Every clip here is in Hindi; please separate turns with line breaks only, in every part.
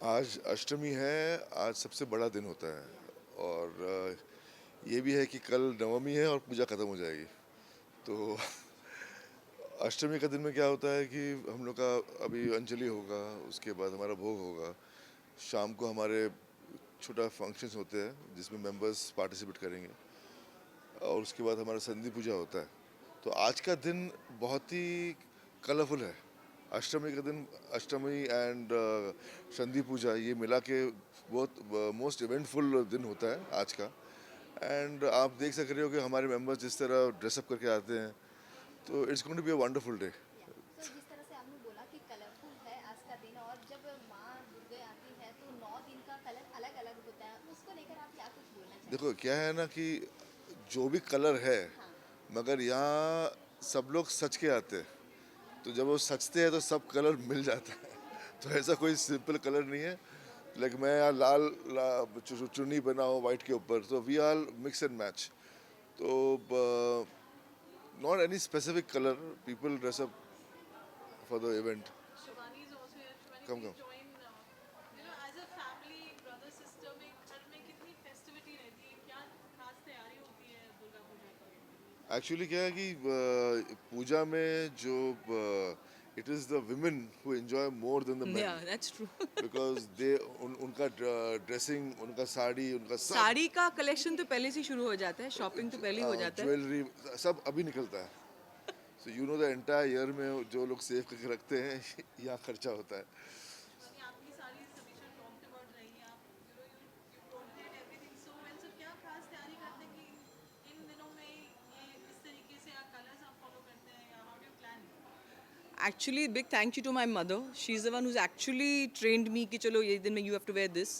आज अष्टमी है, आज सबसे बड़ा दिन होता है और ये भी है कि कल नवमी है और पूजा खत्म हो जाएगी। तो अष्टमी का दिन में क्या होता है कि हम लोग का अभी अंजलि होगा, उसके बाद हमारा भोग होगा। शाम को हमारे छोटा फंक्शंस होते हैं जिसमें मेंबर्स पार्टिसिपेट करेंगे और उसके बाद हमारा संधि पूजा होता है। तो आज का दिन बहुत ही कलरफुल है। अष्टमी का दिन, अष्टमी एंड संधि पूजा ये मिला के बहुत मोस्ट इवेंटफुल दिन होता है आज का। एंड आप देख सक रहे हो कि हमारे मेंबर्स जिस तरह ड्रेसअप करके आते हैं, तो it's going to be a wonderful day.
तो जिस तरह से आपने बोला कि कलरफुल है आज का दिन, और जब माँ दुर्गे आती है तो 9 दिन का कलर अलग अलग होता है, उसको लेकर आप क्या कुछ बोलना
देखो
चाहेंगे?
क्या है ना कि जो भी कलर है,
हाँ।
मगर यहाँ सब लोग सच के आते हैं। तो जब वो सचते हैं तो सब कलर मिल जाता है। तो ऐसा कोई सिंपल कलर नहीं है। लाइक मैं यहाँ चुन्नी बना हो वाइट के ऊपर, तो we are mix and match. तो not any specific colour, people dress up for the event.
Shivani is also here. Shivani,
come
please
come
join. As a family, brother, sister में घर में कितनी festivity रहती है, क्या खास तैयारी होती है दुर्गा पूजा पर?
एक्चुअली क्या है कि पूजा में जो it is the women who enjoy more than the main.
Yeah, that's true.
Because उनका ड्रेसिंग, उनका साड़ी, उनका सब
साड़ी का कलेक्शन तो पहले से ही शुरू हो जाता है, शॉपिंग तो पहले ही हो जाता है.
ज्वेलरी सब अभी निकलता है। So you know the entire year में जो लोग सेव करके रखते हैं यहाँ खर्चा होता है।
शिवानी, आपकी सारी हमेशा talked about रही हैं, आप you coordinate everything so well. So क्या खास तैयारी करते हैं कि इन दिनों में ये इस तरीके से आप कलर्स आप फॉलो करते हैं, या how do you plan?
Actually, big thank you to my mother. She's the one who's actually trained me कि चलो ये दिन में you have to wear this.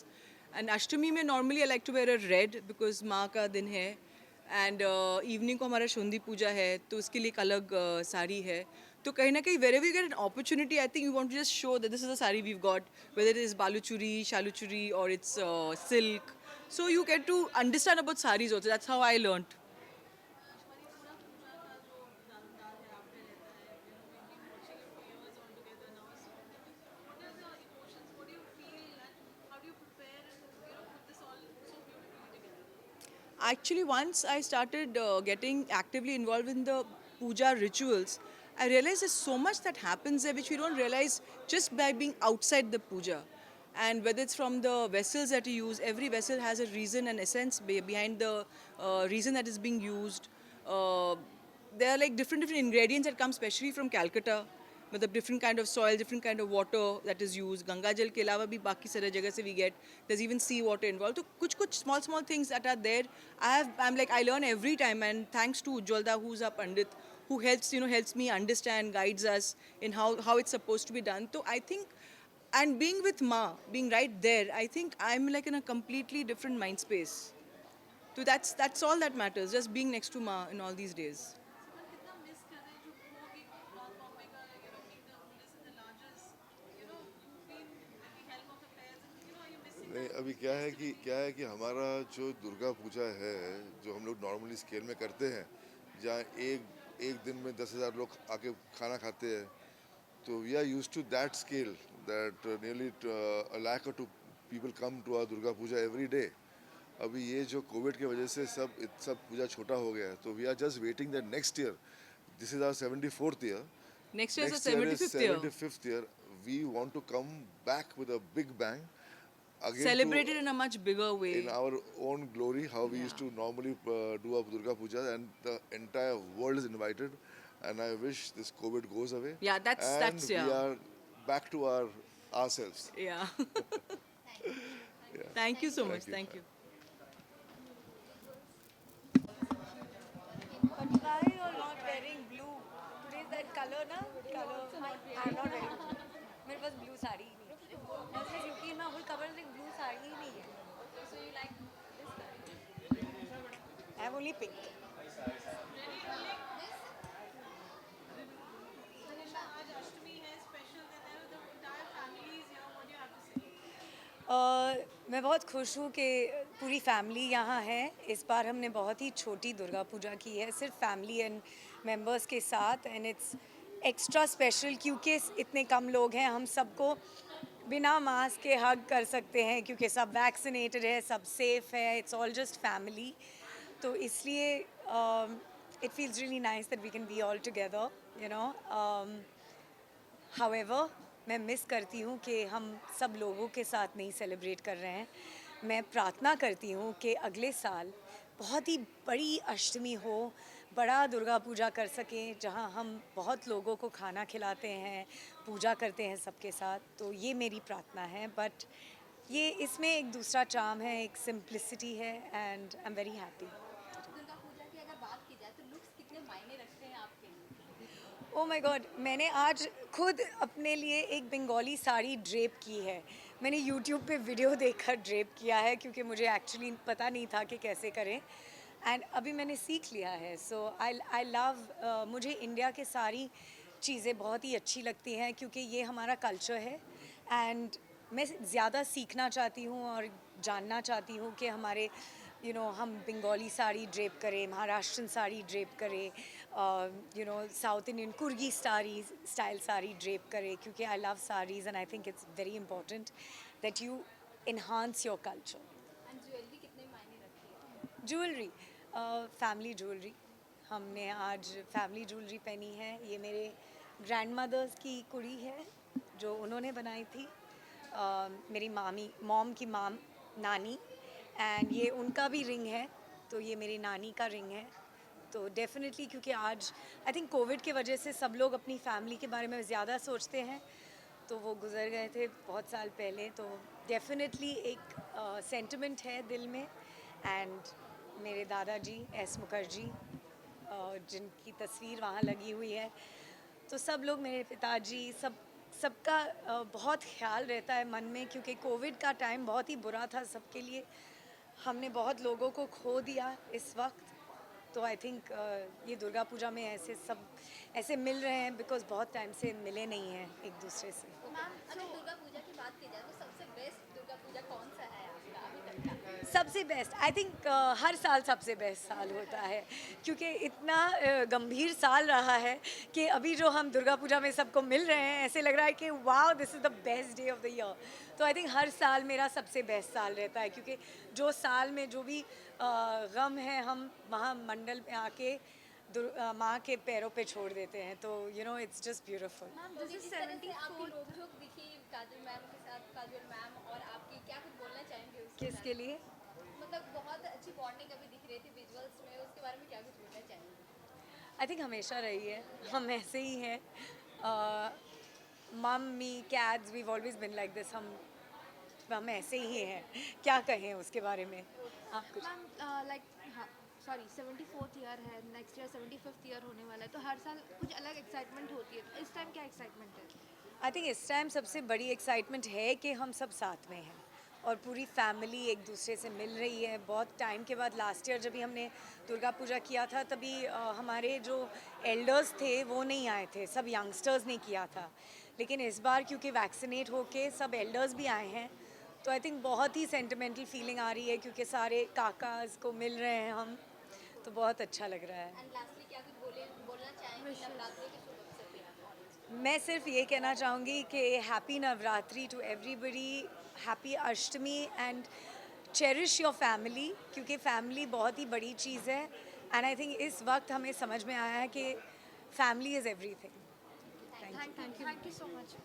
And अष्टमी में normally I like to wear a red because माँ का दिन है. And evening को हमारा शुंदी पूजा है, तो उसके लिए एक अलग साड़ी है. तो कहीं ना कहीं wherever you get an opportunity, I think you want to just show that this is the sari we've got, whether it is baluchuri, shaluchuri, or it's silk. So you get to understand about saris also. That's how I learnt.
Shivani, पूरा पूजा का जो दारोमदार है आप पे रहता है, we've been watching it for years all together now. So what are the emotions, what do you feel, and how do you prepare and put this all so beautifully together?
Actually, once I started getting actively involved in the puja rituals, I realized there's so much that happens there which we don't realize just by being outside the puja. And whether it's from the vessels that you use, every vessel has a reason and essence behind the reason that is being used. Uh, there are like different ingredients that come especially from Calcutta. मतलब different kind of soil, different kind of water that is used. Ganga जल के अलावा भी बाकी सारे जगह से we get. There's even sea water involved. तो कुछ small things that are there. I'm like I learn every time, and thanks to Ujjwalda, who's our pandit, who helps me understand, guides us in how it's supposed to be done. So I think, and being with Ma, being right there, I think I'm like in a completely different mind space. So that's all that matters. Just being next to Ma in all these days.
सिमर, कितना मिस कर रहे हैं जो वो भी बॉम्बे का, being the oldest and the largest, you've been at the helm of affairs, and are you missing
नहीं,
that
अभी क्या
festivities?
है कि हमारा जो दुर्गा पूजा है, जो हम लोग नॉर्मली स्केल में करते हैं, जहाँ एक एक दिन में 10,000 लोग आके खाना खाते हैं, तो we are use to that scale, that nearly a lakh or two people come to our Durga Puja every day. अभी ये जो कोविड की वजह से सब पूजा छोटा हो गया है, तो we are just waiting that next year, this is our 74th year,
Next year is the
next year is
75th year.
75th year, we want to come back with a big bang again to
Celebrated in a much bigger
in
way.
our own glory, how we used
Yeah.
to normally do our Durga Puja, and the entire world is invited. And I wish this COVID goes away,
Yeah, that's
and we
yeah.
are back to our ourselves.
Yeah.
Thank you.
Yeah,
Thank you
thank you
so
so
much.
thank you.
Thank you.
But why you're not wearing blue? Today is that color ना? Color. I'm not wearing. मेरे पास blue साड़ी ही नहीं है. ऐसे क्योंकि मैं whole cover like blue sari ही नहीं है.
So you like this guy?
I have only pink.
Tanisha, आज अष्टमी है, special दिन है, the entire family is here. What do you have to say?
मैं बहुत खुश हूँ कि पूरी फैमिली यहाँ है. इस बार हमने बहुत ही छोटी दुर्गा पूजा की है, सिर्फ फैमिली एंड मेंबर्स के साथ, एंड इट्स एक्स्ट्रा स्पेशल क्योंकि इतने कम लोग हैं. हम सबको बिना मास्क के हग कर सकते हैं क्योंकि सब वैक्सीनेटेड है, सब सेफ है, इट्स ऑल जस्ट फैमिली। तो इसलिए it feels really nice that we can be all together, you know. However मैं मिस करती हूँ कि हम सब लोगों के साथ नहीं सेलिब्रेट कर रहे हैं। मैं प्रार्थना करती हूँ कि अगले साल बहुत ही बड़ी अष्टमी हो, बड़ा दुर्गा पूजा कर सकें जहाँ हम बहुत लोगों को खाना खिलाते हैं, पूजा करते हैं सबके साथ। तो ये मेरी प्रार्थना है, बट ये इसमें एक दूसरा चार्म है, एक सिंप्लिसिटी है, and I am very happy.
Durga Puja की अगर बात की जाए तो लुक्स कितने मायने रखते हैं आपके लिए?
ओ माय गॉड, मैंने आज खुद अपने लिए एक बंगाली साड़ी ड्रेप की है। मैंने यूट्यूब पे वीडियो देखकर ड्रेप किया है क्योंकि मुझे एक्चुअली पता नहीं था कि कैसे करें, एंड अभी मैंने सीख लिया है। सो आई लव, मुझे इंडिया के सारी चीज़ें बहुत ही अच्छी लगती हैं क्योंकि ये हमारा कल्चर है, एंड मैं ज़्यादा सीखना चाहती हूँ और जानना चाहती हूँ कि हमारे हम बंगाली साड़ी ड्रेप करें, महाराष्ट्रन साड़ी ड्रेप करें, south Indian कुर्गी style sari drape करें, क्योंकि I love saris and I think it's very important that you enhance your culture.
And jewellery कितने मायने रखती है?
ज्वेलरी, फैमिली ज्वेलरी, हमने आज फैमिली ज्वेलरी पहनी है। ये मेरे ग्रैंड मदर्स की कुड़ी है जो उन्होंने बनाई थी, मेरी मॉम की नानी, एंड ये उनका भी रिंग है, तो ये मेरी नानी का रिंग है। तो डेफिनेटली क्योंकि आज आई थिंक कोविड की वजह से सब लोग अपनी फैमिली के बारे में ज़्यादा सोचते हैं, तो वो गुज़र गए थे बहुत साल पहले, तो डेफिनेटली एक सेंटिमेंट है दिल में। एंड मेरे दादाजी एस मुखर्जी, जिनकी तस्वीर वहाँ लगी हुई है, तो सब लोग, मेरे पिताजी, सबका बहुत ख्याल रहता है मन में क्योंकि कोविड का टाइम बहुत ही बुरा था सबके लिए। हमने बहुत लोगों को खो दिया इस वक्त, तो आई थिंक ये दुर्गा पूजा में ऐसे मिल रहे हैं बिकॉज बहुत टाइम से मिले नहीं हैं एक दूसरे से।
मैम, अगर दुर्गा पूजा की बात की जाए तो सबसे बेस्ट दुर्गा पूजा कौन सा है आपका अभी तक का?
सबसे बेस्ट आई थिंक हर साल सबसे बेस्ट साल होता है क्योंकि इतना गंभीर साल रहा है कि अभी जो हम दुर्गा पूजा में सबको मिल रहे हैं ऐसे लग रहा है कि wow this is the best day of the year. तो आई थिंक हर साल मेरा सबसे बेस्ट साल रहता है क्योंकि जो साल में जो भी गम है हम वहाँ मंडल में आके माँ के पैरों पे छोड़ देते हैं, तो इट्स जस्ट ब्यूटीफुल।
मैम, तो जिस तरह से आपकी नोक-झोंक दिखी काजल मैम के साथ, काजल मैम और आपकी, क्या कुछ बोलना चाहेंगे उसके बारे
किसके
में?
लिए?
मतलब बहुत अच्छी बॉन्डिंग अभी दिख रही थी विजुअल्स में, उसके बारे में क्या कुछ बोलना चाहेंगे?
आई थिंक हमेशा रही है, हम ऐसे ही हैं। Mum me cats we always been like this, हम ऐसे ही हैं, क्या कहें उसके बारे में। आप कुछ?
मैम, लाइक, हाँ, सॉरी, 74th ईयर है, नेक्स्ट ईयर 75th ईयर होने वाला है, तो हर साल कुछ अलग एक्साइटमेंट होती है, तो इस टाइम क्या एक्साइटमेंट है?
आई थिंक इस टाइम सबसे बड़ी एक्साइटमेंट है कि हम सब साथ में हैं और पूरी फैमिली एक दूसरे से मिल रही है बहुत टाइम के बाद। लास्ट ईयर जब भी हमने दुर्गा पूजा किया था तभी हमारे जो एल्डर्स थे वो नहीं आए थे, सब यंगस्टर्स ने किया था। लेकिन इस बार क्योंकि वैक्सीनेट होके सब एल्डर्स भी आए हैं, तो आई थिंक बहुत ही सेंटिमेंटल फीलिंग आ रही है क्योंकि सारे काकाज को मिल रहे हैं हम, तो बहुत अच्छा लग रहा है।
एंड लास्टली क्या कुछ बोलना चाहेंगे नवरात्रि के शुभ अवसर पे?
मैं सिर्फ ये कहना चाहूँगी कि happy Navratri to everybody, happy Ashtami, and cherish your family क्योंकि फैमिली बहुत ही बड़ी चीज़ है। एंड आई थिंक इस वक्त हमें समझ में आया है कि family is everything.
Thank you so much.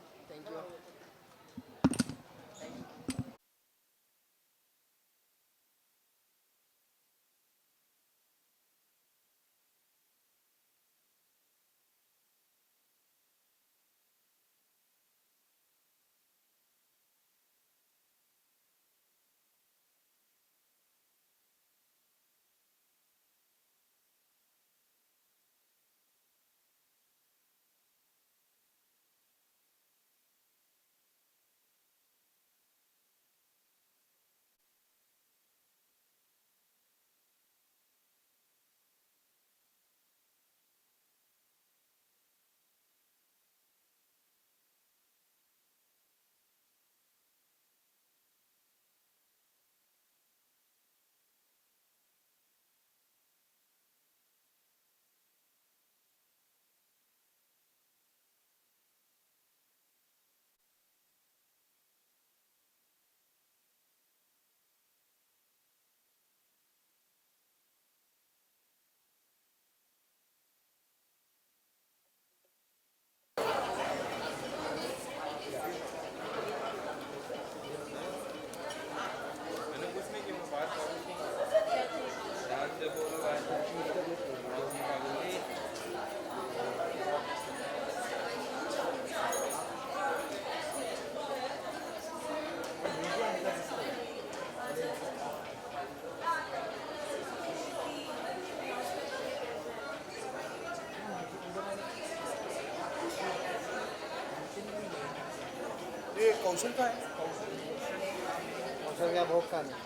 Kaushal का है
कौशल क्या भोग का नहीं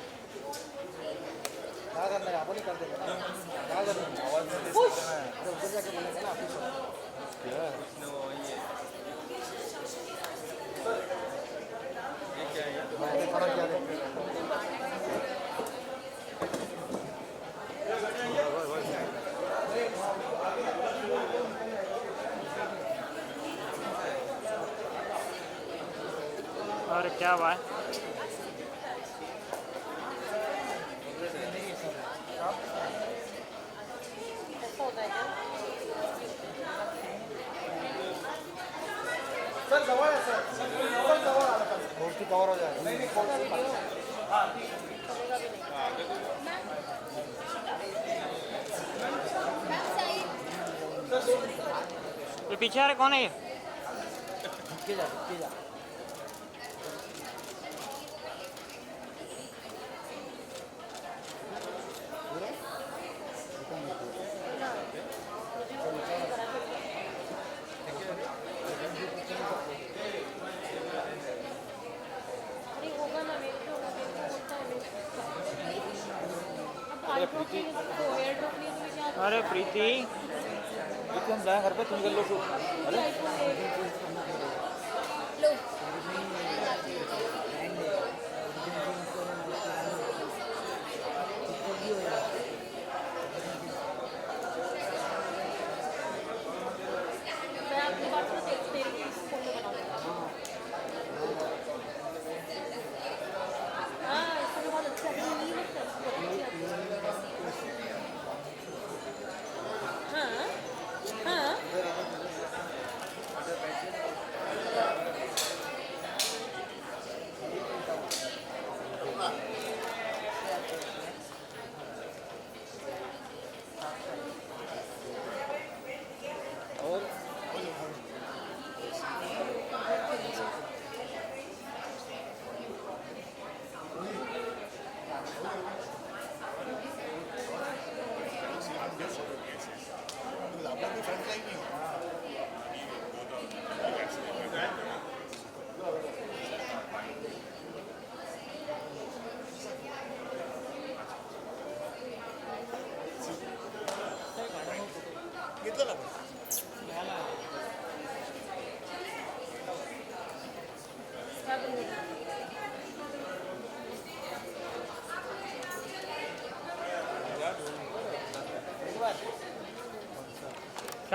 क्या करना है अपन ही कर देंगे ना क्या करना है अरे उधर जाके बोलेंगे ना ऑफिस मैंने खड़ा किया
और क्या हुआ
सर जवळ आहे सर जवळ आलं का गोष्टी कवर हो जाएगा नहीं
मैम साइड
ये पीछे आ रहे कौन है ये
झुक जा
अरे प्रीति
हम जाए घर पे तुम कर लो शूट अरे
लो
घेतलं ना
क्या बोल रहे हैं?